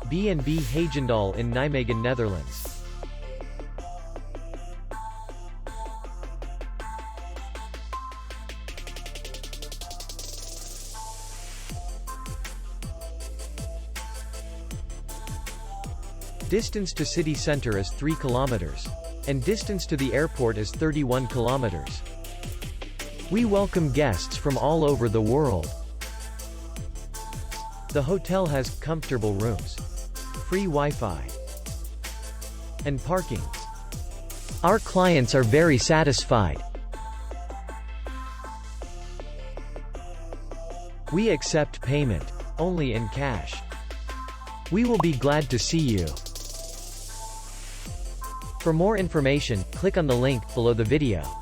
B&B Heijendaal in Nijmegen, Netherlands. Distance to city center is 3 kilometers. And distance to the airport is 31 kilometers. We welcome guests from all over the world. The hotel has comfortable rooms, free Wi-Fi, and parking. Our clients are very satisfied. We accept payment only in cash. We will be glad to see you. For more information, click on the link below the video.